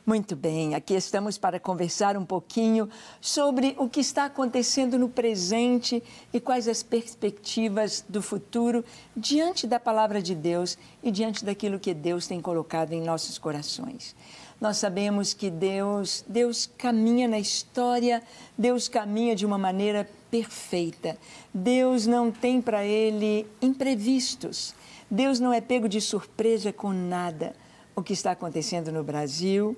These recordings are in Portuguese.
Muito bem, aqui estamos para conversar um pouquinho sobre o que está acontecendo no presente e quais as perspectivas do futuro diante da palavra de Deus e diante daquilo que Deus tem colocado em nossos corações. Nós sabemos que Deus caminha na história, Deus caminha de uma maneira perfeita. Deus não tem para Ele imprevistos. Deus não é pego de surpresa com nada. O que está acontecendo no Brasil,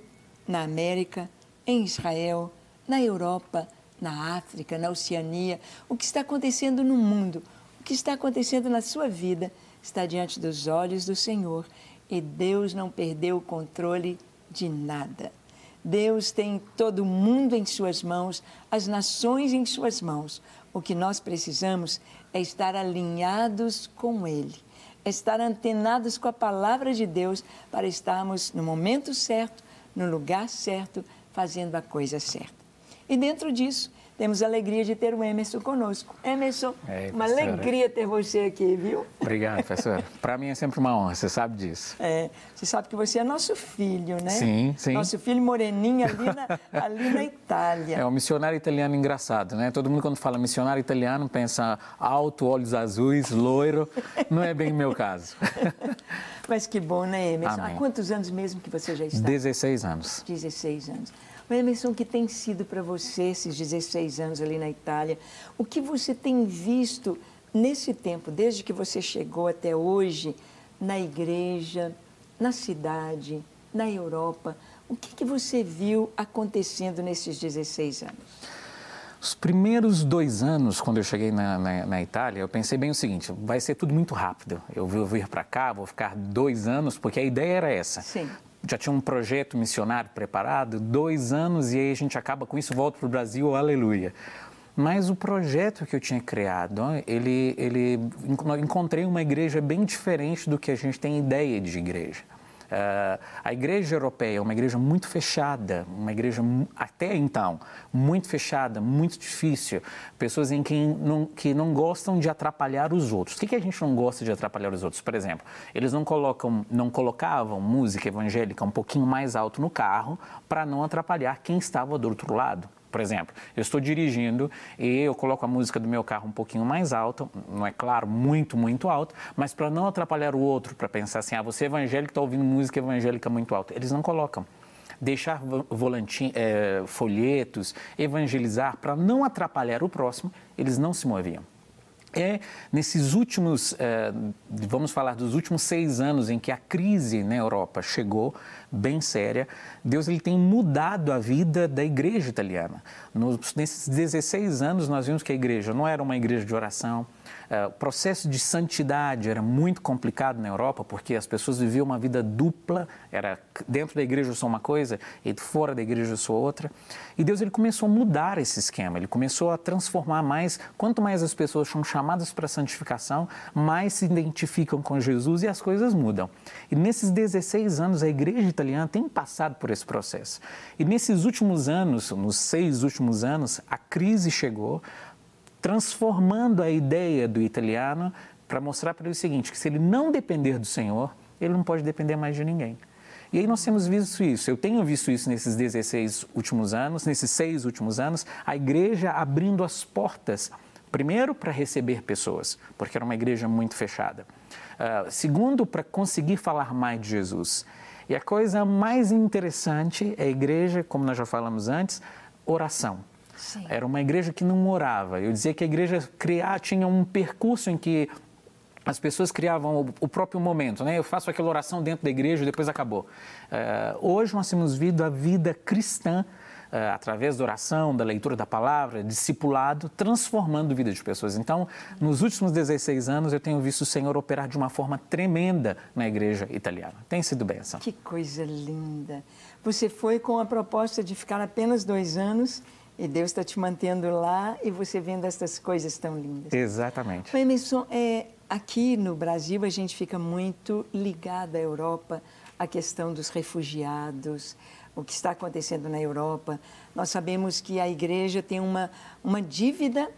na América, em Israel, na Europa, na África, na Oceania, o que está acontecendo no mundo, o que está acontecendo na sua vida, está diante dos olhos do Senhor e Deus não perdeu o controle de nada. Deus tem todo o mundo em suas mãos, as nações em suas mãos. O que nós precisamos é estar alinhados com Ele, é estar antenados com a palavra de Deus para estarmos no momento certo, no lugar certo, fazendo a coisa certa. E dentro disso, temos a alegria de ter o Emerson conosco. Emerson, uma alegria ter você aqui, viu? Obrigado, professora. Para mim é sempre uma honra, você sabe disso. Você sabe que você é nosso filho, né? Sim, sim. Nosso filho moreninho ali na Itália. É um missionário italiano engraçado, né? Todo mundo quando fala missionário italiano pensa alto, olhos azuis, loiro. Não é bem o meu caso. Mas que bom, né, Emerson? Amém. Há quantos anos mesmo que você já está? 16 anos. 16 anos. O Emerson, o que tem sido para você esses 16 anos ali na Itália? O que você tem visto nesse tempo, desde que você chegou até hoje, na igreja, na cidade, na Europa? O que você viu acontecendo nesses 16 anos? Os primeiros 2 anos, quando eu cheguei na Itália, eu pensei bem o seguinte, vai ser tudo muito rápido. Eu vou vir para cá, vou ficar 2 anos, porque a ideia era essa. Sim. Já tinha um projeto missionário preparado, 2 anos, e aí a gente acaba com isso, volta para o Brasil, aleluia. Mas o projeto que eu tinha criado, encontrei uma igreja bem diferente do que a gente tem ideia de igreja. A igreja europeia é uma igreja muito fechada, uma igreja até então muito fechada, muito difícil, pessoas que não gostam de atrapalhar os outros. O que a gente não gosta de atrapalhar os outros? Por exemplo, eles não colocavam música evangélica um pouquinho mais alto no carro para não atrapalhar quem estava do outro lado. Por exemplo, eu estou dirigindo e eu coloco a música do meu carro um pouquinho mais alta, não é claro, muito, muito alto, mas para não atrapalhar o outro, para pensar assim, você é evangélico, está ouvindo música evangélica muito alta. Eles não colocam. Deixar folhetos, evangelizar, para não atrapalhar o próximo, eles não se moviam. Nesses últimos, vamos falar dos últimos 6 anos em que a crise na Europa chegou, bem séria, Deus ele tem mudado a vida da igreja italiana. Nesses 16 anos nós vimos que a igreja não era uma igreja de oração, o processo de santidade era muito complicado na Europa, porque as pessoas viviam uma vida dupla, era dentro da igreja eu sou uma coisa e fora da igreja eu sou outra. E Deus ele começou a mudar esse esquema, ele começou a transformar mais, quanto mais as pessoas são chamadas para a santificação, mais se identificam com Jesus e as coisas mudam. E nesses 16 anos a igreja italiana tem passado por esse processo. E nesses últimos anos, nos 6 últimos anos, a crise chegou, transformando a ideia do italiano para mostrar para ele o seguinte, que se ele não depender do Senhor, ele não pode depender mais de ninguém. E aí nós temos visto isso, eu tenho visto isso nesses 16 últimos anos, nesses 6 últimos anos, a igreja abrindo as portas, primeiro para receber pessoas, porque era uma igreja muito fechada. Segundo, para conseguir falar mais de Jesus. E a coisa mais interessante é a igreja, como nós já falamos antes, oração. Sim. Era uma igreja que não orava. Eu dizia que a igreja tinha um percurso em que as pessoas criavam o próprio momento, né? Eu faço aquela oração dentro da igreja e depois acabou. Hoje nós temos visto a vida cristã, através da oração, da leitura da palavra, discipulado, transformando a vida de pessoas. Então, nos últimos 16 anos, eu tenho visto o Senhor operar de uma forma tremenda na igreja italiana. Tem sido bênção. Que coisa linda! Você foi com a proposta de ficar apenas 2 anos e Deus está te mantendo lá e você vendo essas coisas tão lindas. Exatamente. Emerson, aqui no Brasil a gente fica muito ligado à Europa, à questão dos refugiados, o que está acontecendo na Europa. Nós sabemos que a igreja tem uma dívida,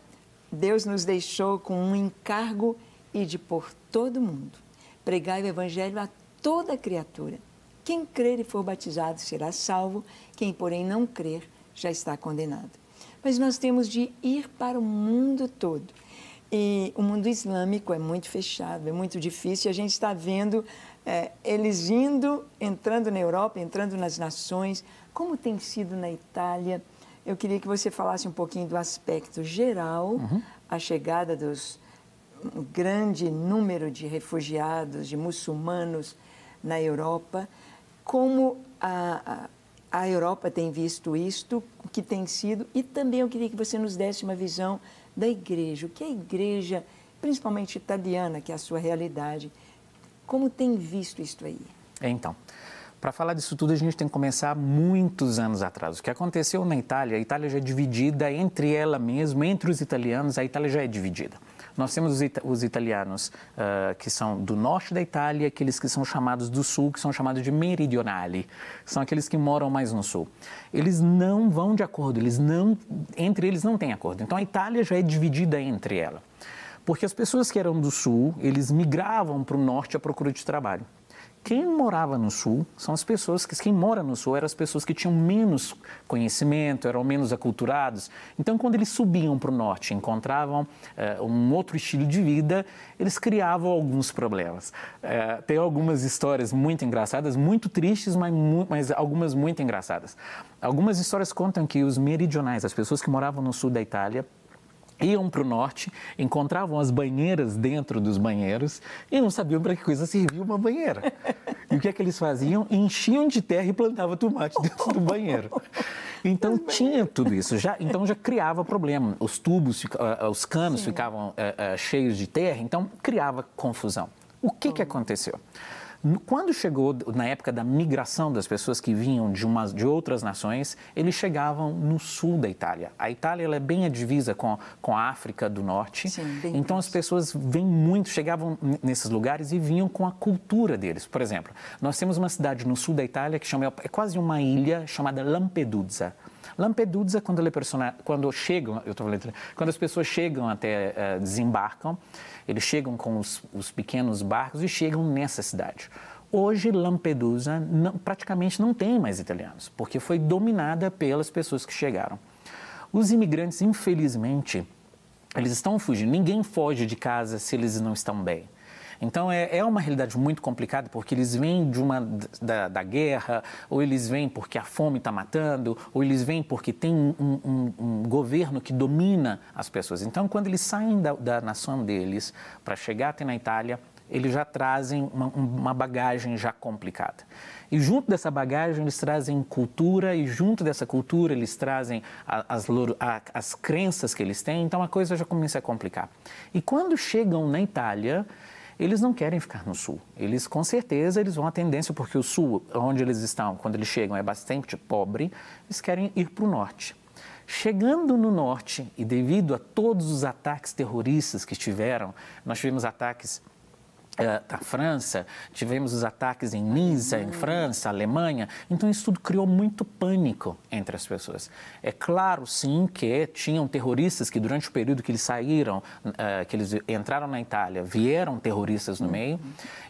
Deus nos deixou com um encargo e de por todo mundo. Pregai o evangelho a toda criatura. Quem crer e for batizado será salvo, quem, porém, não crer já está condenado. Mas nós temos de ir para o mundo todo. E o mundo islâmico é muito fechado, é muito difícil. A gente está vendo eles entrando na Europa, entrando nas nações. Como tem sido na Itália? Eu queria que você falasse um pouquinho do aspecto geral, a chegada um grande número de refugiados, de muçulmanos na Europa. Como a Europa tem visto isto, o que tem sido, e também eu queria que você nos desse uma visão da igreja, o que a igreja, principalmente italiana, que é a sua realidade, como tem visto isto aí? Então, para falar disso tudo, a gente tem que começar muitos anos atrás. O que aconteceu na Itália, a Itália já é dividida entre ela mesma, entre os italianos, a Itália já é dividida. Nós temos os italianos que são do norte da Itália, aqueles que são chamados do sul, que são chamados de meridionali, são aqueles que moram mais no sul. Eles não vão de acordo, entre eles não tem acordo. Então a Itália já é dividida entre ela. Porque as pessoas que eram do sul, eles migravam para o norte à procura de trabalho. Quem morava no sul são as pessoas quem mora no sul eram as pessoas que tinham menos conhecimento, eram menos aculturados. Então, quando eles subiam para o norte, encontravam um outro estilo de vida, eles criavam alguns problemas. Tem algumas histórias muito engraçadas, muito tristes, mas algumas muito engraçadas. Algumas histórias contam que os meridionais, as pessoas que moravam no sul da Itália, iam para o norte, encontravam as banheiras dentro dos banheiros e não sabiam para que coisa servia uma banheira. E o que é que eles faziam? Enchiam de terra e plantavam tomate dentro do banheiro. Então tinha tudo isso, então já criava problema. Os tubos, os canos ficavam cheios de terra, então criava confusão. O que aconteceu? Quando chegou na época da migração das pessoas que vinham de outras nações, eles chegavam no sul da Itália. A Itália ela é bem a divisa com a África do Norte. Sim, então as pessoas chegavam nesses lugares e vinham com a cultura deles. Por exemplo, nós temos uma cidade no sul da Itália que é quase uma ilha chamada Lampedusa. Lampedusa, quando as pessoas chegam até desembarcam, eles chegam com os pequenos barcos e chegam nessa cidade. Hoje, Lampedusa praticamente não tem mais italianos, porque foi dominada pelas pessoas que chegaram. Os imigrantes, infelizmente, eles estão fugindo. Ninguém foge de casa se eles não estão bem. Então, é uma realidade muito complicada, porque eles vêm da guerra, ou eles vêm porque a fome está matando, ou eles vêm porque tem um governo que domina as pessoas. Então, quando eles saem da nação deles para chegar até na Itália, eles já trazem uma bagagem já complicada. E junto dessa bagagem, eles trazem cultura, e junto dessa cultura, eles trazem as crenças que eles têm, então a coisa já começa a complicar. E quando chegam na Itália, eles não querem ficar no sul. Eles, com certeza, vão à tendência, porque o sul, onde eles estão, quando eles chegam, é bastante pobre, eles querem ir para o norte. Chegando no norte, e devido a todos os ataques terroristas que tiveram, nós tivemos ataques da França, tivemos os ataques em Niza, em França, Alemanha. Então, isso tudo criou muito pânico entre as pessoas. É claro, sim, que tinham terroristas que, durante o período que eles saíram, que eles entraram na Itália, vieram terroristas no meio.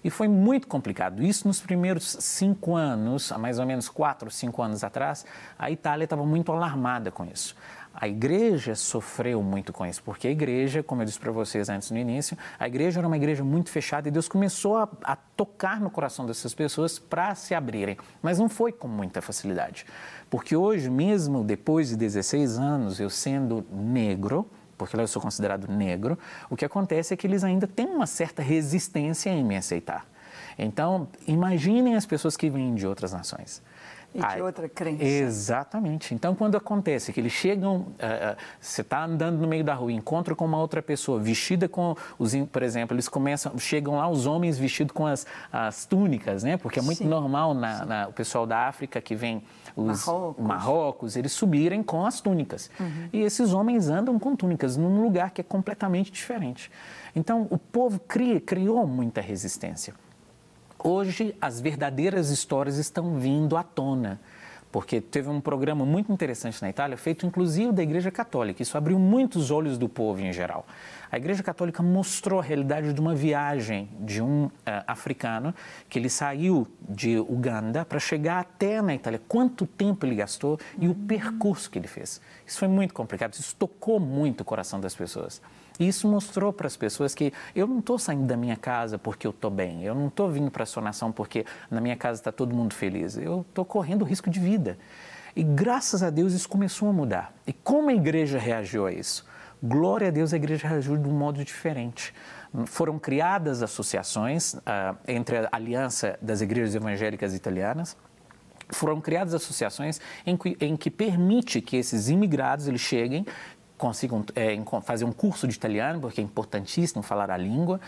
E foi muito complicado. Isso nos primeiros 5 anos, há mais ou menos 4, 5 anos atrás, a Itália estava muito alarmada com isso. A igreja sofreu muito com isso, porque a igreja, como eu disse para vocês antes no início, a igreja era uma igreja muito fechada e Deus começou a tocar no coração dessas pessoas para se abrirem, mas não foi com muita facilidade, porque hoje, mesmo depois de 16 anos, eu sendo negro, porque eu sou considerado negro, o que acontece é que eles ainda têm uma certa resistência em me aceitar. Então, imaginem as pessoas que vêm de outras nações. E de outra crença. Exatamente. Então, quando acontece que eles chegam, você está andando no meio da rua, encontra com uma outra pessoa vestida com por exemplo, chegam lá os homens vestidos com as túnicas, né? Porque é muito normal o pessoal da África que vem, os Marrocos, eles subirem com as túnicas. E esses homens andam com túnicas num lugar que é completamente diferente. Então, o povo criou muita resistência. Hoje, as verdadeiras histórias estão vindo à tona, porque teve um programa muito interessante na Itália, feito inclusive da Igreja Católica. Isso abriu muitos olhos do povo em geral. A Igreja Católica mostrou a realidade de uma viagem de um africano que ele saiu de Uganda para chegar até na Itália. Quanto tempo ele gastou e o percurso que ele fez. Isso foi muito complicado, isso tocou muito o coração das pessoas. E isso mostrou para as pessoas que eu não estou saindo da minha casa porque eu estou bem, eu não estou vindo para a sua nação porque na minha casa está todo mundo feliz, eu estou correndo risco de vida. E graças a Deus isso começou a mudar. E como a igreja reagiu a isso? Glória a Deus, a igreja reagiu de um modo diferente. Foram criadas associações entre a Aliança das Igrejas Evangélicas Italianas. Foram criadas associações em que permite que esses imigrados eles cheguem, consigam fazer um curso de italiano, porque é importantíssimo falar a língua,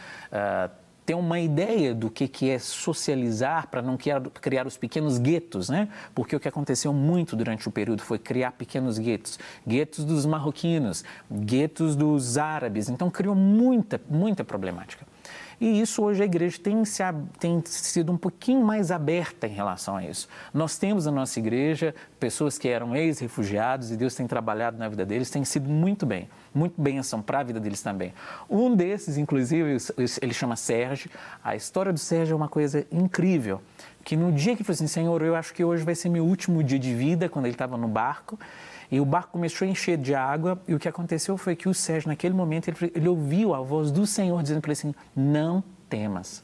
ter uma ideia do que é socializar para não criar os pequenos guetos, né? Porque o que aconteceu muito durante o período foi criar pequenos guetos, guetos dos marroquinos, guetos dos árabes, então criou muita problemática. E isso hoje a igreja tem sido um pouquinho mais aberta em relação a isso. Nós temos na nossa igreja pessoas que eram ex-refugiados e Deus tem trabalhado na vida deles, tem sido muito bênção para a vida deles também. Um desses, inclusive, ele chama Sérgio. A história do Sérgio é uma coisa incrível, que no dia que ele falou assim, Senhor, eu acho que hoje vai ser meu último dia de vida, quando ele estava no barco, e o barco começou a encher de água, e o que aconteceu foi que o Sérgio, naquele momento, ele ouviu a voz do Senhor dizendo para ele assim, não temas.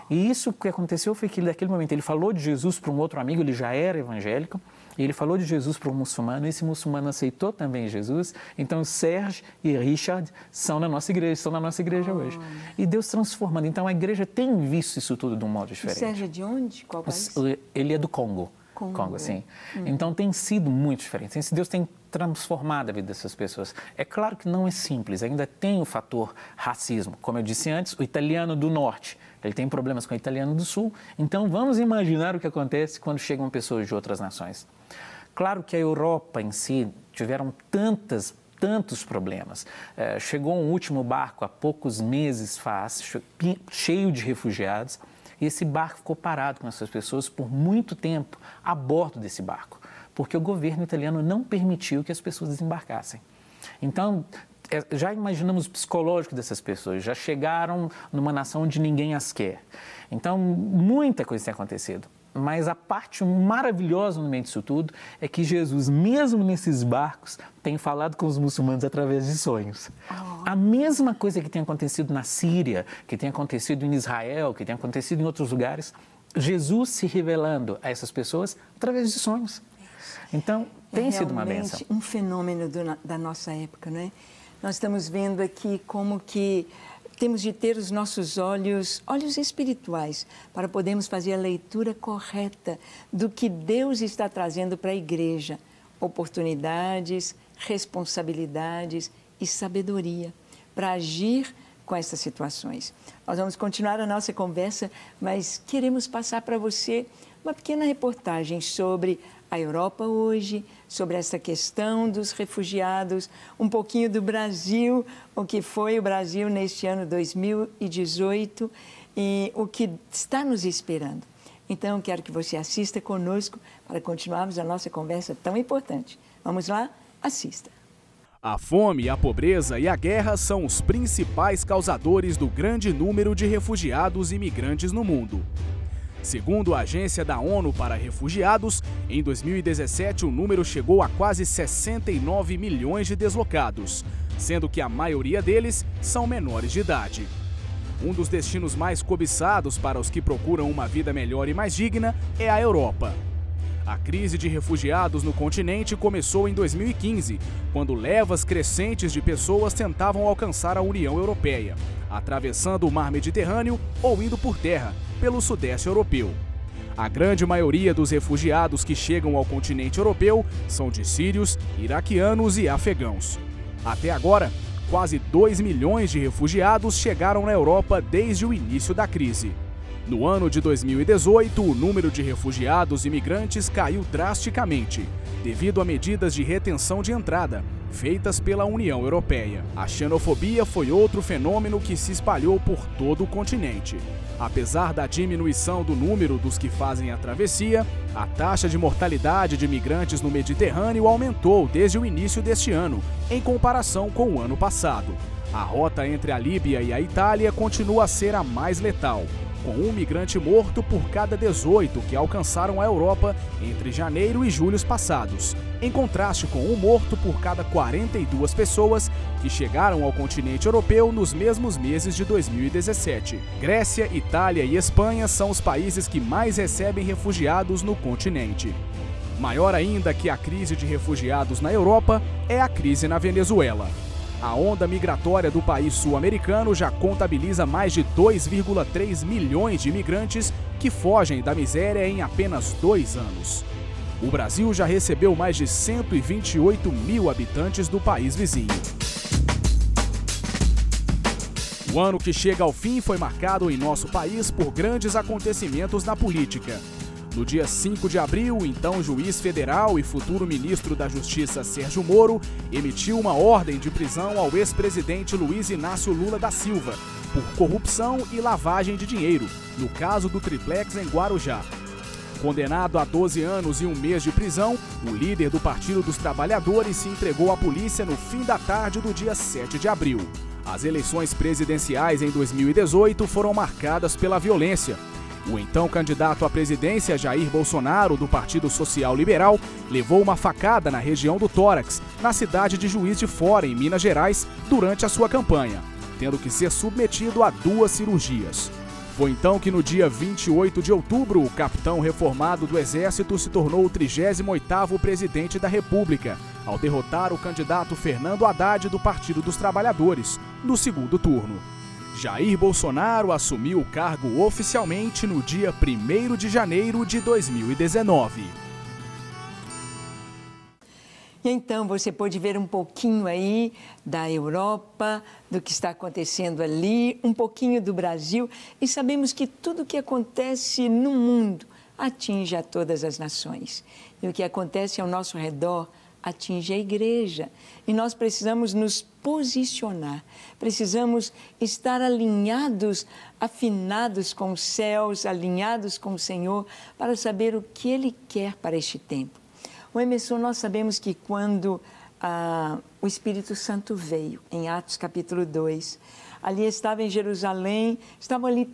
E isso que aconteceu foi que, naquele momento, ele falou de Jesus para um outro amigo, ele já era evangélico, e ele falou de Jesus para um muçulmano, e esse muçulmano aceitou também Jesus. Então, Sérgio e Richard estão na nossa igreja hoje. E Deus transformando. Então, a igreja tem visto isso tudo de um modo diferente. O Sérgio é de onde? Qual país? Ele é do Congo. Congo, sim. Então, tem sido muito diferente. Deus tem transformado a vida dessas pessoas. É claro que não é simples, ainda tem o fator racismo. Como eu disse antes, o italiano do norte, ele tem problemas com o italiano do sul. Então, vamos imaginar o que acontece quando chegam pessoas de outras nações. Claro que a Europa em si tiveram tantos problemas. Chegou um último barco há poucos meses cheio de refugiados, e esse barco ficou parado com essas pessoas por muito tempo a bordo desse barco, porque o governo italiano não permitiu que as pessoas desembarcassem. Então, já imaginamos o psicológico dessas pessoas, já chegaram numa nação onde ninguém as quer. Então, muita coisa tem acontecido. Mas a parte maravilhosa no meio disso tudo é que Jesus, mesmo nesses barcos, tem falado com os muçulmanos através de sonhos. A mesma coisa que tem acontecido na Síria, que tem acontecido em Israel, que tem acontecido em outros lugares, Jesus se revelando a essas pessoas através de sonhos. Então, tem sido uma bênção. É realmente um fenômeno da nossa época, não é? Nós estamos vendo aqui como que temos de ter os nossos olhos espirituais, para podermos fazer a leitura correta do que Deus está trazendo para a igreja. Oportunidades, responsabilidades e sabedoria para agir com essas situações. Nós vamos continuar a nossa conversa, mas queremos passar para você uma pequena reportagem sobre a Europa hoje, sobre essa questão dos refugiados, um pouquinho do Brasil, o que foi o Brasil neste ano 2018 e o que está nos esperando. Então, quero que você assista conosco para continuarmos a nossa conversa tão importante. Vamos lá? Assista. A fome, a pobreza e a guerra são os principais causadores do grande número de refugiados e imigrantes no mundo. Segundo a Agência da ONU para Refugiados, em 2017 o número chegou a quase 69 milhões de deslocados, sendo que a maioria deles são menores de idade. Um dos destinos mais cobiçados para os que procuram uma vida melhor e mais digna é a Europa. A crise de refugiados no continente começou em 2015, quando levas crescentes de pessoas tentavam alcançar a União Europeia, atravessando o Mar Mediterrâneo ou indo por terra, pelo Sudeste Europeu. A grande maioria dos refugiados que chegam ao continente europeu são de sírios, iraquianos e afegãos. Até agora, quase 2 milhões de refugiados chegaram na Europa desde o início da crise. No ano de 2018, o número de refugiados e imigrantes caiu drasticamente, devido a medidas de retenção de entrada, feitas pela União Europeia. A xenofobia foi outro fenômeno que se espalhou por todo o continente. Apesar da diminuição do número dos que fazem a travessia, a taxa de mortalidade de imigrantes no Mediterrâneo aumentou desde o início deste ano, em comparação com o ano passado. A rota entre a Líbia e a Itália continua a ser a mais letal, com um migrante morto por cada 18 que alcançaram a Europa entre janeiro e julho passados, em contraste com um morto por cada 42 pessoas que chegaram ao continente europeu nos mesmos meses de 2017. Grécia, Itália e Espanha são os países que mais recebem refugiados no continente. Maior ainda que a crise de refugiados na Europa é a crise na Venezuela. A onda migratória do país sul-americano já contabiliza mais de 2,3 milhões de imigrantes que fogem da miséria em apenas 2 anos. O Brasil já recebeu mais de 128 mil habitantes do país vizinho. O ano que chega ao fim foi marcado em nosso país por grandes acontecimentos na política. No dia 5 de abril, o então juiz federal e futuro ministro da Justiça Sérgio Moro emitiu uma ordem de prisão ao ex-presidente Luiz Inácio Lula da Silva por corrupção e lavagem de dinheiro, no caso do triplex em Guarujá. Condenado a 12 anos e 1 mês de prisão, o líder do Partido dos Trabalhadores se entregou à polícia no fim da tarde do dia 7 de abril. As eleições presidenciais em 2018 foram marcadas pela violência. O então candidato à presidência, Jair Bolsonaro, do Partido Social Liberal, levou uma facada na região do tórax, na cidade de Juiz de Fora, em Minas Gerais, durante a sua campanha, tendo que ser submetido a 2 cirurgias. Foi então que no dia 28 de outubro, o capitão reformado do Exército se tornou o 38º presidente da República, ao derrotar o candidato Fernando Haddad do Partido dos Trabalhadores, no segundo turno. Jair Bolsonaro assumiu o cargo oficialmente no dia 1º de janeiro de 2019. E então você pôde ver um pouquinho aí da Europa, do que está acontecendo ali, um pouquinho do Brasil, e sabemos que tudo o que acontece no mundo atinge a todas as nações. E o que acontece ao nosso redor atinge a igreja. E nós precisamos nos posicionar, precisamos estar alinhados, afinados com os céus, alinhados com o Senhor, para saber o que Ele quer para este tempo. O Emerson, nós sabemos que quando o Espírito Santo veio, em Atos capítulo 2, ali estava em Jerusalém, estavam ali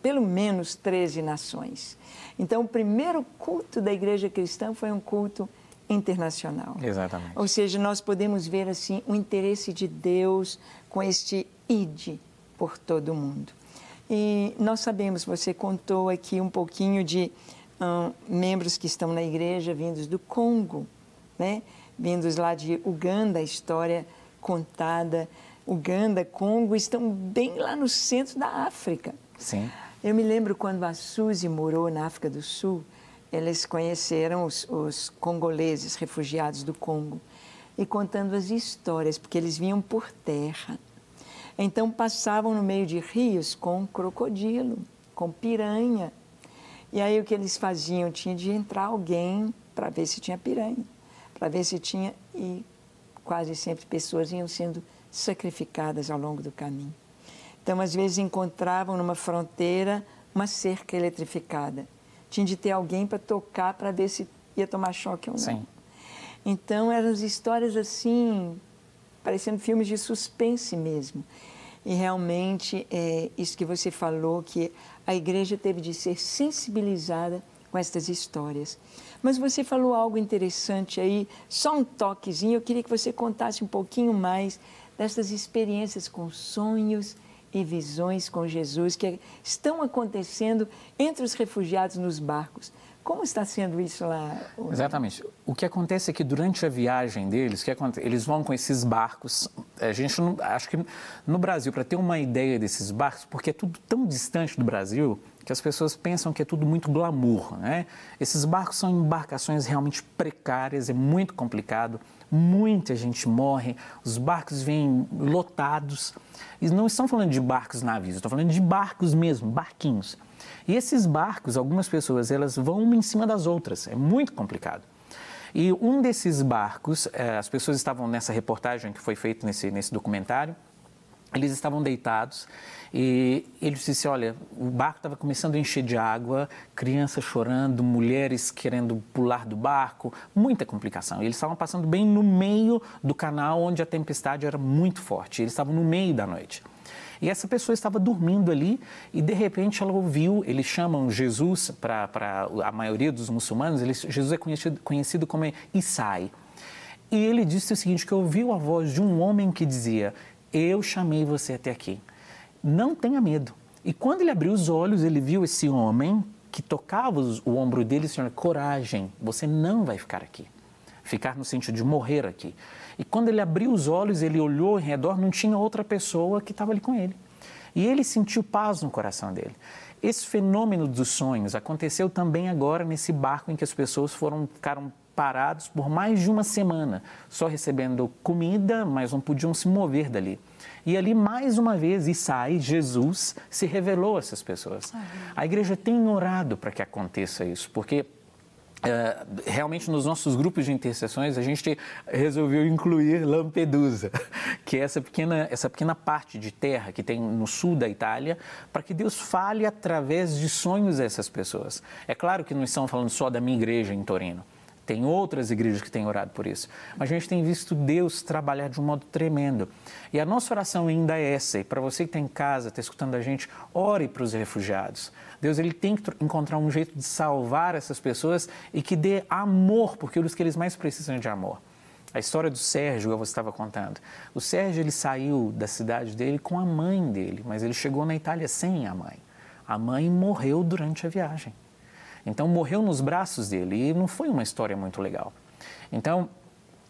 pelo menos 13 nações. Então, o primeiro culto da igreja cristã foi um culto internacional. Exatamente. Ou seja, nós podemos ver assim o interesse de Deus com este ide por todo o mundo. E nós sabemos, você contou aqui um pouquinho de membros que estão na igreja vindos do Congo, né? Vindos lá de Uganda, a história contada. Uganda, Congo estão bem lá no centro da África. Sim. Eu me lembro quando a Suzy morou na África do Sul, eles conheceram os congoleses, refugiados do Congo, e contando as histórias, porque eles vinham por terra. Então, passavam no meio de rios com crocodilo, com piranha. E aí, o que eles faziam? Tinha de entrar alguém para ver se tinha piranha, para ver se tinha... E quase sempre pessoas iam sendo sacrificadas ao longo do caminho. Então, às vezes, encontravam numa fronteira uma cerca eletrificada. Tinha de ter alguém para tocar para ver se ia tomar choque ou não. Sim. Então, eram histórias assim, parecendo filmes de suspense mesmo. E realmente, isso que você falou, que a igreja teve de ser sensibilizada com estas histórias. Mas você falou algo interessante aí, só um toquezinho. Eu queria que você contasse um pouquinho mais dessas experiências com sonhos e visões com Jesus que estão acontecendo entre os refugiados nos barcos. Como está sendo isso lá? Exatamente. O que acontece é que durante a viagem deles, eles vão com esses barcos. A gente não, acho que no Brasil, para ter uma ideia desses barcos, porque é tudo tão distante do Brasil que as pessoas pensam que é tudo muito glamour, né? Esses barcos são embarcações realmente precárias, é muito complicado. Muita gente morre, os barcos vêm lotados. E não estão falando de barcos navios, estou falando de barcos mesmo, barquinhos. E esses barcos, algumas pessoas, elas vão uma em cima das outras, é muito complicado. E um desses barcos, as pessoas estavam nessa reportagem que foi feita nesse documentário, eles estavam deitados e eles disseram, olha, o barco estava começando a encher de água, crianças chorando, mulheres querendo pular do barco, muita complicação. E eles estavam passando bem no meio do canal onde a tempestade era muito forte, eles estavam no meio da noite. E essa pessoa estava dormindo ali e, de repente, ela ouviu, eles chamam Jesus, para a maioria dos muçulmanos, Jesus é conhecido como Isai. E ele disse o seguinte, que ouviu a voz de um homem que dizia, eu chamei você até aqui, não tenha medo. E quando ele abriu os olhos, ele viu esse homem que tocava o ombro dele e disse, coragem, você não vai ficar aqui. Ficar no sentido de morrer aqui. E quando ele abriu os olhos, ele olhou ao redor, não tinha outra pessoa que estava ali com ele. E ele sentiu paz no coração dele. Esse fenômeno dos sonhos aconteceu também agora nesse barco em que as pessoas ficaram parados por mais de uma semana, só recebendo comida, mas não podiam se mover dali. E ali, mais uma vez, Isai, Jesus, se revelou a essas pessoas. A igreja tem orado para que aconteça isso, porque realmente nos nossos grupos de intercessões a gente resolveu incluir Lampedusa, que é essa pequena parte de terra que tem no sul da Itália, para que Deus fale através de sonhos a essas pessoas. É claro que não estamos falando só da minha igreja em Torino. Tem outras igrejas que têm orado por isso. Mas a gente tem visto Deus trabalhar de um modo tremendo. E a nossa oração ainda é essa. E para você que está em casa, está escutando a gente, ore para os refugiados. Deus ele tem que encontrar um jeito de salvar essas pessoas e que dê amor, porque é o que eles mais precisam é de amor. A história do Sérgio, eu você estava contando. O Sérgio ele saiu da cidade dele com a mãe dele, mas ele chegou na Itália sem a mãe. A mãe morreu durante a viagem. Então, morreu nos braços dele e não foi uma história muito legal. Então,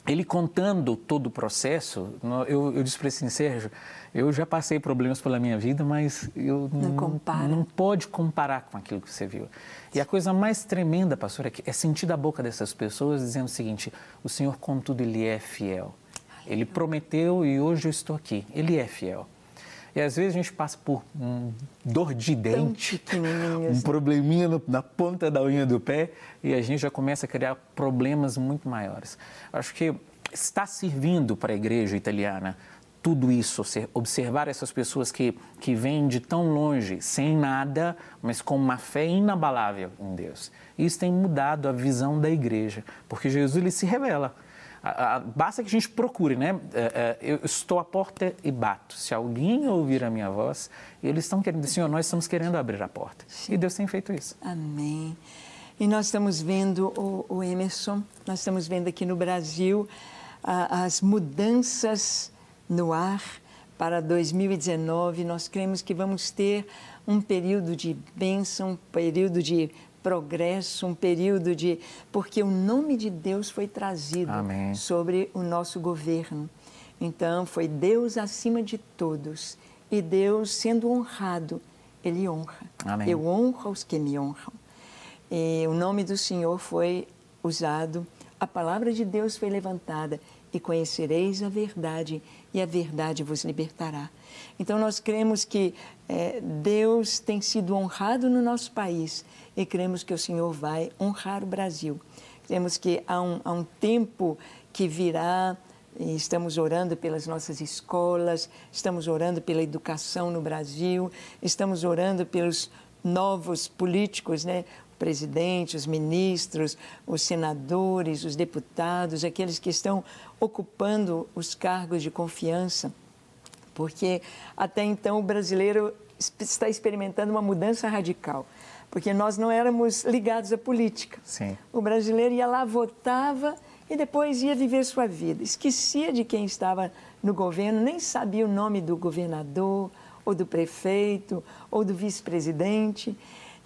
ele contando todo o processo, eu disse para ele, Sérgio, eu já passei problemas pela minha vida, mas não pode comparar com aquilo que você viu. E a coisa mais tremenda, pastor, é sentir da boca dessas pessoas dizendo o seguinte, o Senhor, contudo, Ele é fiel. Ele prometeu e hoje eu estou aqui. Ele é fiel. E às vezes a gente passa por dor de dente, um probleminha na ponta da unha do pé e a gente já começa a criar problemas muito maiores. Acho que está servindo para a igreja italiana tudo isso, observar essas pessoas que vêm de tão longe, sem nada, mas com uma fé inabalável em Deus. Isso tem mudado a visão da igreja, porque Jesus ele se revela. Basta que a gente procure, né? Eu estou à porta e bato. Se alguém ouvir a minha voz, eles estão querendo, Senhor, nós estamos querendo abrir a porta. Sim. E Deus tem feito isso. Amém. E nós estamos vendo, o Emerson, nós estamos vendo aqui no Brasil as mudanças no ar para 2019. Nós cremos que vamos ter um período de bênção, um período de progresso, um período de... Porque o nome de Deus foi trazido Amém. Sobre o nosso governo. Então, foi Deus acima de todos. E Deus, sendo honrado, Ele honra. Amém. Eu honro os que me honram. E o nome do Senhor foi usado, a palavra de Deus foi levantada. E conhecereis a verdade, e a verdade vos libertará. Então, nós cremos que Deus tem sido honrado no nosso país e cremos que o Senhor vai honrar o Brasil. Cremos que há um tempo que virá, e estamos orando pelas nossas escolas, estamos orando pela educação no Brasil, estamos orando pelos novos políticos, né? O presidente, os ministros, os senadores, os deputados, aqueles que estão ocupando os cargos de confiança, porque até então o brasileiro está experimentando uma mudança radical, porque nós não éramos ligados à política. Sim. O brasileiro ia lá, votava e depois ia viver sua vida. Esquecia de quem estava no governo, nem sabia o nome do governador, ou do prefeito, ou do vice-presidente.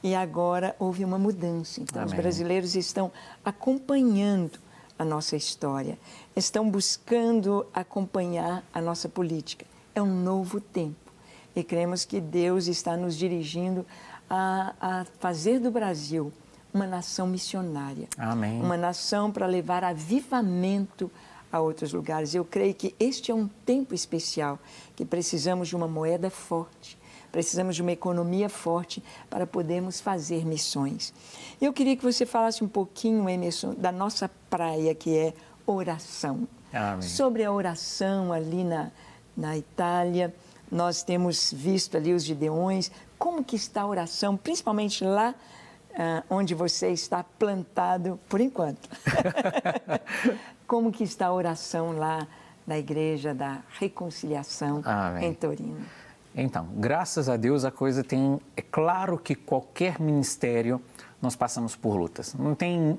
E agora houve uma mudança. Então, Amém. Os brasileiros estão acompanhando a nossa história, estão buscando acompanhar a nossa política. É um novo tempo. E cremos que Deus está nos dirigindo a fazer do Brasil uma nação missionária. Amém. Uma nação para levar avivamento a outros lugares. Eu creio que este é um tempo especial, que precisamos de uma moeda forte. precisamos de uma economia forte para podermos fazer missões. Eu queria que você falasse um pouquinho, Emerson, da nossa praia, que é oração. Amém. Sobre a oração ali na Itália, nós temos visto ali os Gideões. Como que está a oração, principalmente lá onde você está plantado, por enquanto? Como que está a oração lá na Igreja da Reconciliação Amém. em Torino? Então, graças a Deus a coisa tem... É claro que qualquer ministério nós passamos por lutas.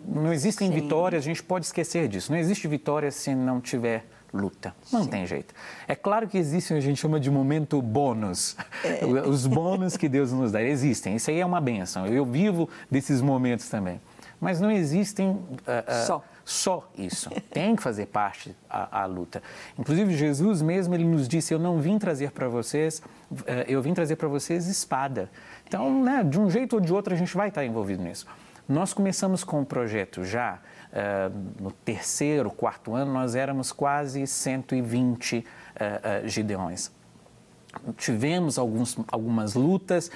Não existem Sim. vitórias, a gente pode esquecer disso. Não existe vitória se não tiver luta. Não tem jeito. É claro que existem, a gente chama de momento bônus. Os bônus que Deus nos dá, existem. Isso aí é uma bênção. Eu vivo desses momentos também. Mas não existem só isso. Tem que fazer parte a luta. Inclusive, Jesus mesmo, ele nos disse, eu não vim trazer para vocês, eu vim trazer para vocês espada. Então, né, de um jeito ou de outro, a gente vai estar envolvido nisso. Nós começamos com o projeto já, no terceiro, quarto ano, nós éramos quase 120 Gideões. Tivemos algumas lutas,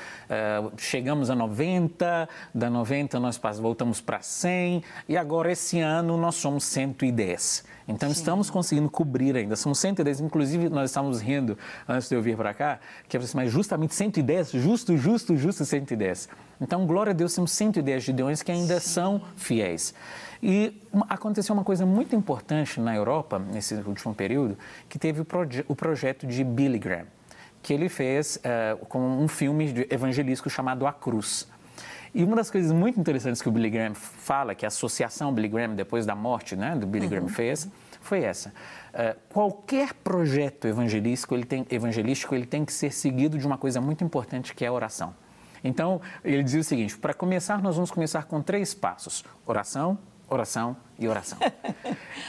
chegamos a 90, da 90 nós voltamos para 100 e agora esse ano nós somos 110. Então, sim, estamos conseguindo cobrir ainda, são 110, inclusive nós estávamos rindo antes de eu vir para cá, que é assim, mas justamente 110, justo 110. Então, glória a Deus, temos 110 Gideões que ainda são fiéis. E aconteceu uma coisa muito importante na Europa, nesse último período, que teve o projeto de Billy Graham, que ele fez com um filme evangelístico chamado A Cruz. E uma das coisas muito interessantes que o Billy Graham fala, que a associação Billy Graham, depois da morte, né, do Billy Graham fez, foi essa. Qualquer projeto evangelístico ele tem que ser seguido de uma coisa muito importante, que é a oração. Então, ele dizia o seguinte, para começar, nós vamos começar com 3 passos. Oração, oração e oração.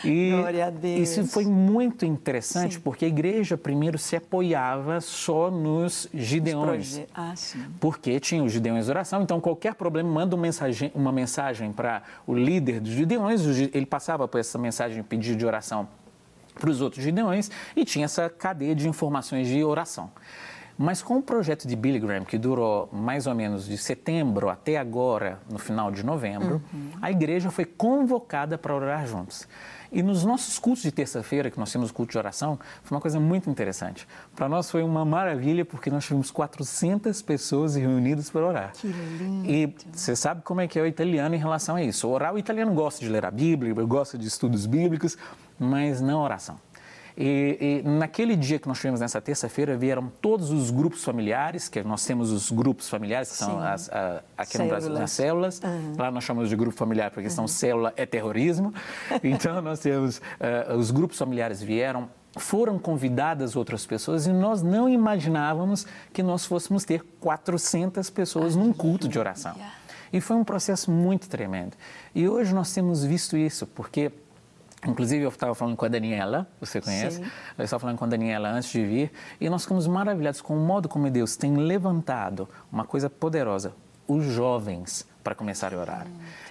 E glória a Deus. Isso foi muito interessante, sim, porque a igreja primeiro se apoiava só nos Gideões. Sim. Porque tinha os Gideões de oração, então qualquer problema manda uma mensagem para o líder dos Gideões, ele passava por essa mensagem de pedido de oração para os outros Gideões e tinha essa cadeia de informações de oração. Mas com o projeto de Billy Graham, que durou mais ou menos de setembro até agora, no final de novembro, a igreja foi convocada para orar juntos. E nos nossos cultos de terça-feira, que nós temos o culto de oração, foi uma coisa muito interessante. Para nós foi uma maravilha, porque nós tivemos 400 pessoas reunidas para orar. Que lindo! E você sabe como é que é o italiano em relação a isso. Orar, o italiano gosta de ler a Bíblia, gosta de estudos bíblicos, mas não oração. E naquele dia que nós tivemos nessa terça-feira, vieram todos os grupos familiares, que nós temos os grupos familiares, que são aqui no Brasil, as células. Lá nós chamamos de grupo familiar, porque são célula é terrorismo. Então, nós temos, os grupos familiares vieram, foram convidadas outras pessoas e nós não imaginávamos que nós fôssemos ter 400 pessoas num culto de oração. E foi um processo muito tremendo. E hoje nós temos visto isso, porque... Inclusive, eu estava falando com a Daniela, você conhece? Sim. Eu estava falando com a Daniela antes de vir e nós ficamos maravilhados com o modo como Deus tem levantado uma coisa poderosa, os jovens, para começar a orar.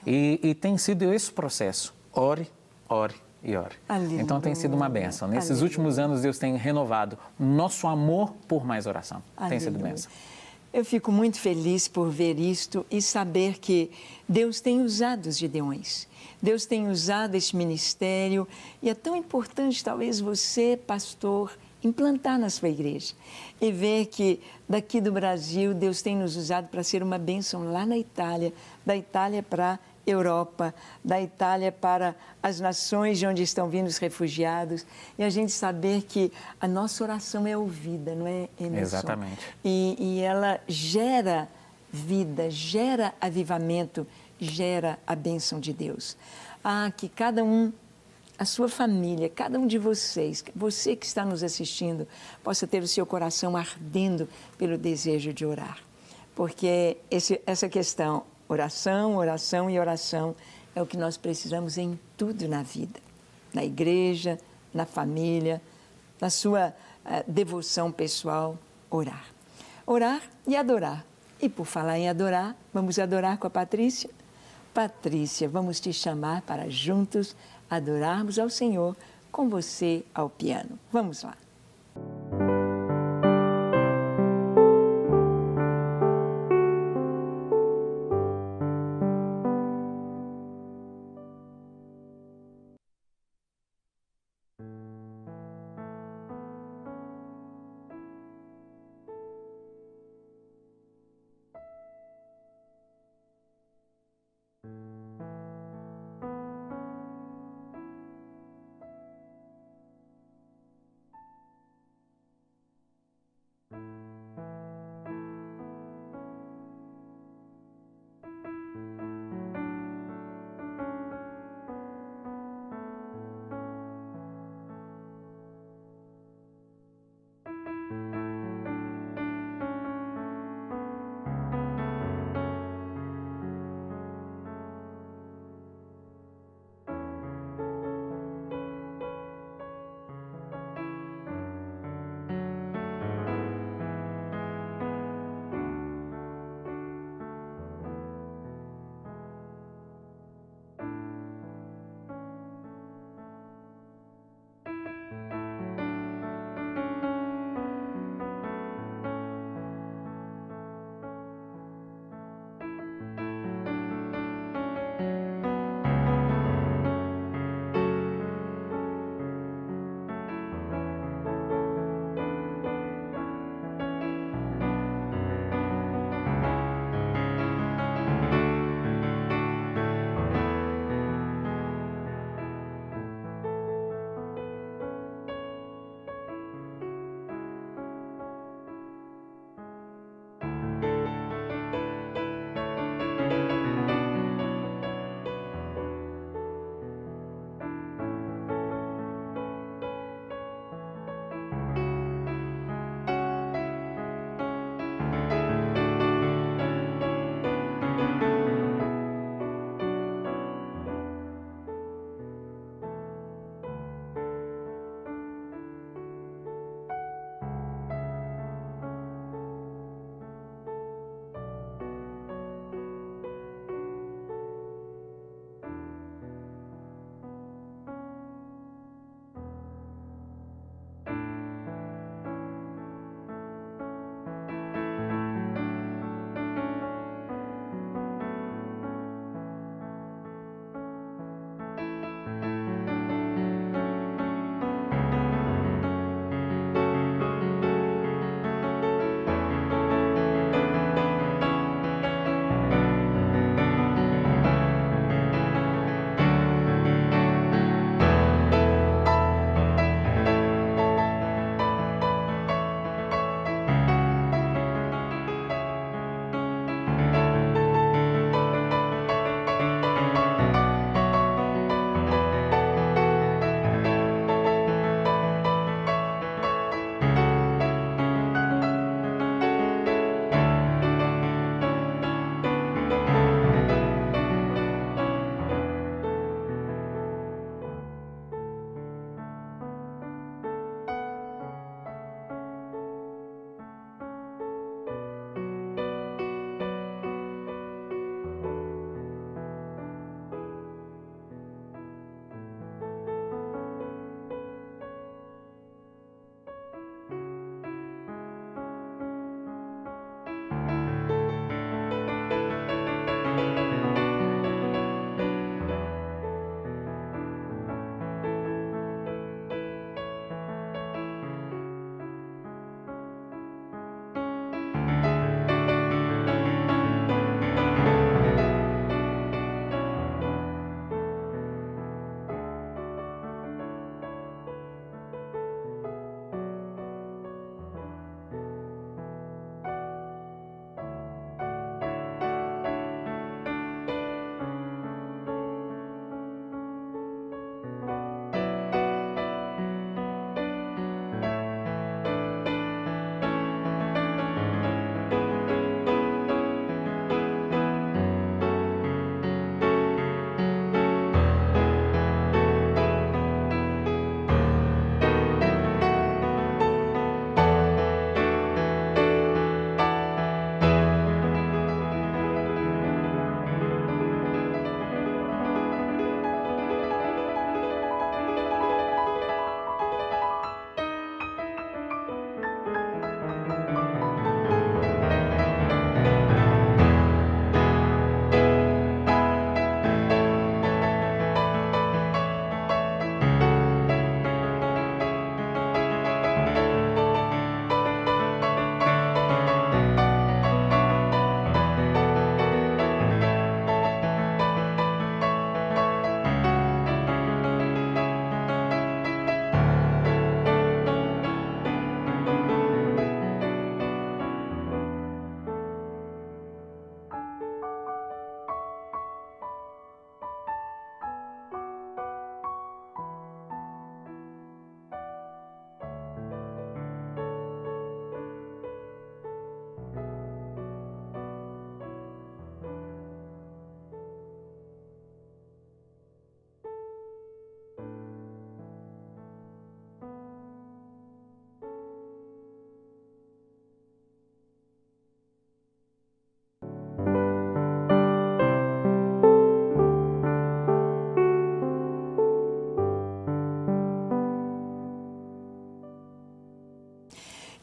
E tem sido esse processo, ore, ore e ore. Aleluia. Então, tem sido uma bênção. Nesses últimos anos, Deus tem renovado nosso amor por mais oração. Aleluia. Tem sido bênção. Eu fico muito feliz por ver isto e saber que Deus tem usado os Gideões. Deus tem usado este ministério e é tão importante, talvez, você, pastor, implantar na sua igreja e ver que daqui do Brasil Deus tem nos usado para ser uma bênção lá na Itália, da Itália para a Europa, da Itália para as nações de onde estão vindo os refugiados e a gente saber que a nossa oração é ouvida, não é, Emerson? Exatamente. E ela gera vida, gera avivamento, gera a bênção de Deus. Que cada um, a sua família, cada um de vocês, você que está nos assistindo, possa ter o seu coração ardendo pelo desejo de orar. Porque essa questão, oração, oração e oração, é o que nós precisamos em tudo na vida. Na igreja, na família, na sua devoção pessoal, orar. Orar e adorar. E por falar em adorar, vamos adorar com a Patrícia? Patrícia, vamos te chamar para juntos adorarmos ao Senhor com você ao piano. Vamos lá.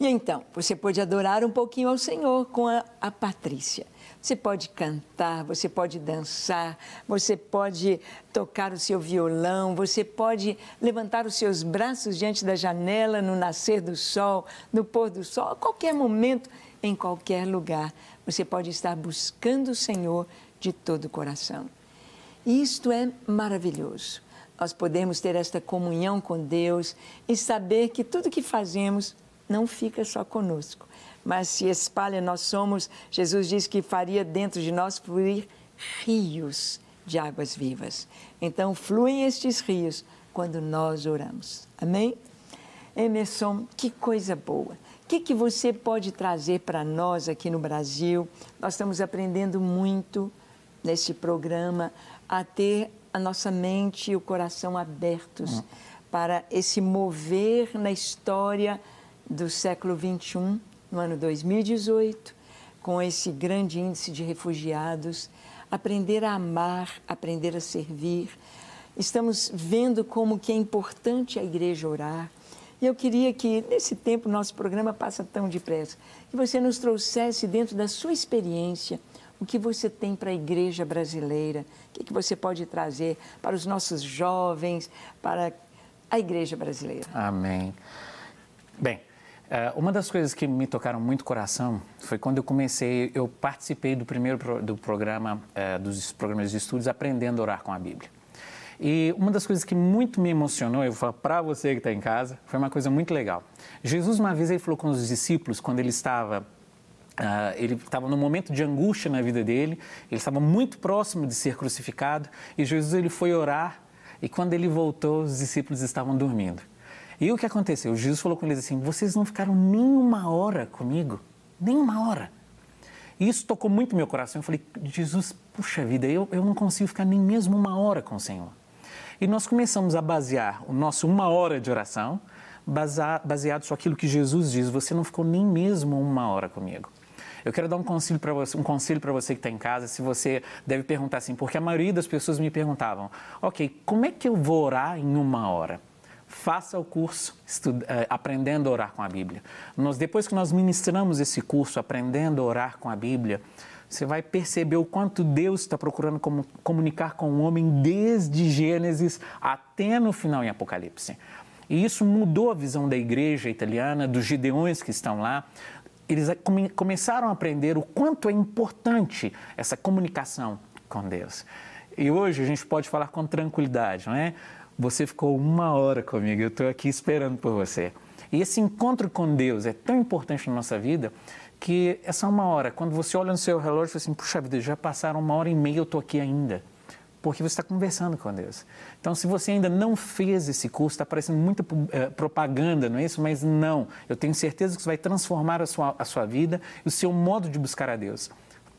E então, você pode adorar um pouquinho ao Senhor com a Patrícia. Você pode cantar, você pode dançar, você pode tocar o seu violão, você pode levantar os seus braços diante da janela no nascer do sol, no pôr do sol, a qualquer momento, em qualquer lugar. Você pode estar buscando o Senhor de todo o coração. E isto é maravilhoso. Nós podemos ter esta comunhão com Deus e saber que tudo que fazemos não fica só conosco, mas se espalha. Jesus diz que faria dentro de nós fluir rios de águas vivas. Então, fluem estes rios quando nós oramos. Amém? Emerson, que coisa boa. O que você pode trazer para nós aqui no Brasil? Nós estamos aprendendo muito neste programa a ter a nossa mente e o coração abertos para esse mover na história do século XXI, no ano 2018, com esse grande índice de refugiados, aprender a amar, aprender a servir. Estamos vendo como que é importante a igreja orar. E eu queria que, nesse tempo, nosso programa passa tão depressa, que você nos trouxesse dentro da sua experiência o que você tem para a igreja brasileira, o que você pode trazer para os nossos jovens, para a igreja brasileira. Amém. Bem, uma das coisas que me tocaram muito o coração foi quando eu participei dos programas de estudos Aprendendo a Orar com a Bíblia. E uma das coisas que muito me emocionou, eu vou falar para você que está em casa, foi uma coisa muito legal. Jesus, uma vez, ele falou com os discípulos, quando ele estava no momento de angústia na vida dele, ele estava muito próximo de ser crucificado, e Jesus, ele foi orar, e quando ele voltou, os discípulos estavam dormindo. E o que aconteceu? Jesus falou com eles assim: vocês não ficaram nem uma hora comigo, nem uma hora. E isso tocou muito meu coração. Eu falei: Jesus, puxa vida, eu não consigo ficar nem mesmo uma hora com o Senhor. E nós começamos a basear o nosso uma hora de oração, baseado só aquilo que Jesus diz: você não ficou nem mesmo uma hora comigo. Eu quero dar um conselho para você que está em casa. Se você deve perguntar assim, porque a maioria das pessoas me perguntavam: ok, como é que eu vou orar em uma hora? Faça o curso Aprendendo a Orar com a Bíblia. Depois que nós ministramos esse curso Aprendendo a Orar com a Bíblia, você vai perceber o quanto Deus está procurando comunicar com o homem desde Gênesis até no final em Apocalipse. E isso mudou a visão da igreja italiana, dos gideões que estão lá. Eles começaram a aprender o quanto é importante essa comunicação com Deus. E hoje a gente pode falar com tranquilidade, não é? Você ficou uma hora comigo, eu estou aqui esperando por você. E esse encontro com Deus é tão importante na nossa vida que essa uma hora, quando você olha no seu relógio, você fala assim: puxa vida, já passaram 1h30, eu estou aqui ainda. Porque você está conversando com Deus. Então, se você ainda não fez esse curso, está parecendo muita propaganda, não é isso? Mas não, eu tenho certeza que isso vai transformar a sua vida e o seu modo de buscar a Deus.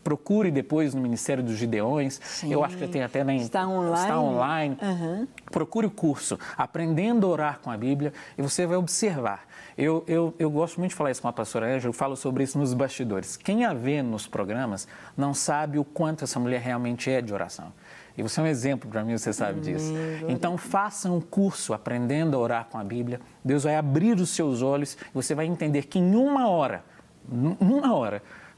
Procure depois no Ministério dos Gideões. Sim, eu acho que tem até está online. Uhum. Procure o curso Aprendendo a Orar com a Bíblia e você vai observar. Eu gosto muito de falar isso com a pastora Ângela, eu falo sobre isso nos bastidores. Quem a vê nos programas não sabe o quanto essa mulher realmente é de oração. E você é um exemplo para mim, você sabe disso. Então, faça um curso Aprendendo a Orar com a Bíblia. Deus vai abrir os seus olhos e você vai entender que em uma hora,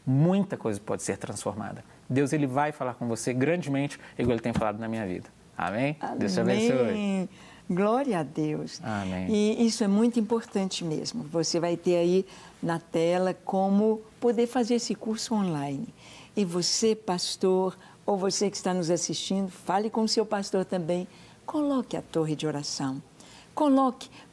muita coisa pode ser transformada. Deus, ele vai falar com você grandemente, igual ele tem falado na minha vida. Amém? Amém. Deus te abençoe. Glória a Deus. Amém. E isso é muito importante mesmo. Você vai ter aí na tela como poder fazer esse curso online. E você, pastor, ou você que está nos assistindo, fale com o seu pastor também. Coloque a torre de oração.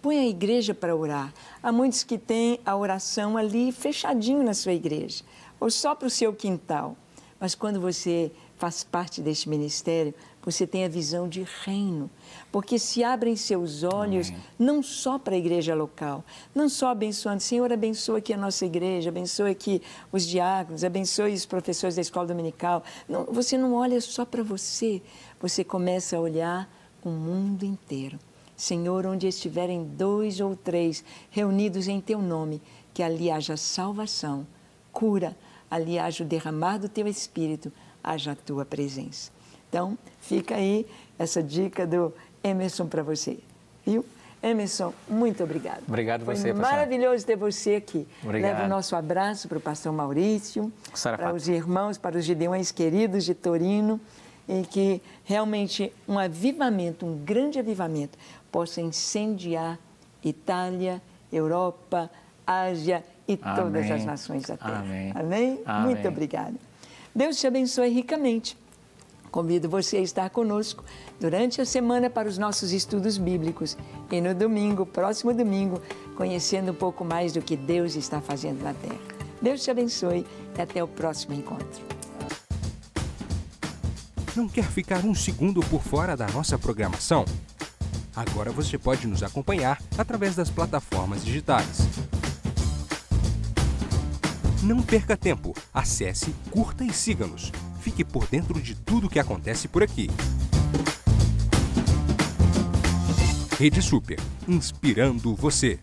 Põe a igreja para orar. Há muitos que têm a oração ali fechadinho na sua igreja, ou só para o seu quintal. Mas quando você faz parte deste ministério, você tem a visão de reino, porque se abrem seus olhos não só para a igreja local, não só abençoando, Senhor, abençoa aqui a nossa igreja, abençoa aqui os diáconos, abençoe os professores da escola dominical. Não, você não olha só para você, você começa a olhar o mundo inteiro. Senhor, onde estiverem 2 ou 3 reunidos em Teu nome, que ali haja salvação, cura, ali haja o derramar do Teu Espírito, haja a Tua presença. Então, fica aí essa dica do Emerson para você, viu? Emerson, muito obrigado. Obrigado Foi você, pastor. maravilhoso ter você aqui. Obrigado. Leva o nosso abraço para o pastor Maurício, Sarafat. para os irmãos, para os gideões queridos de Torino, e que realmente um avivamento, um grande avivamento, possa incendiar Itália, Europa, Ásia e todas as nações da Terra. Amém. Amém? Amém. Muito obrigada. Deus te abençoe ricamente. Convido você a estar conosco durante a semana para os nossos estudos bíblicos e no domingo, próximo domingo, conhecendo um pouco mais do que Deus está fazendo na Terra. Deus te abençoe e até o próximo encontro. Não quer ficar um segundo por fora da nossa programação? Agora você pode nos acompanhar através das plataformas digitais. Não perca tempo. Acesse, curta e siga-nos. Fique por dentro de tudo o que acontece por aqui. Rede Super, inspirando você.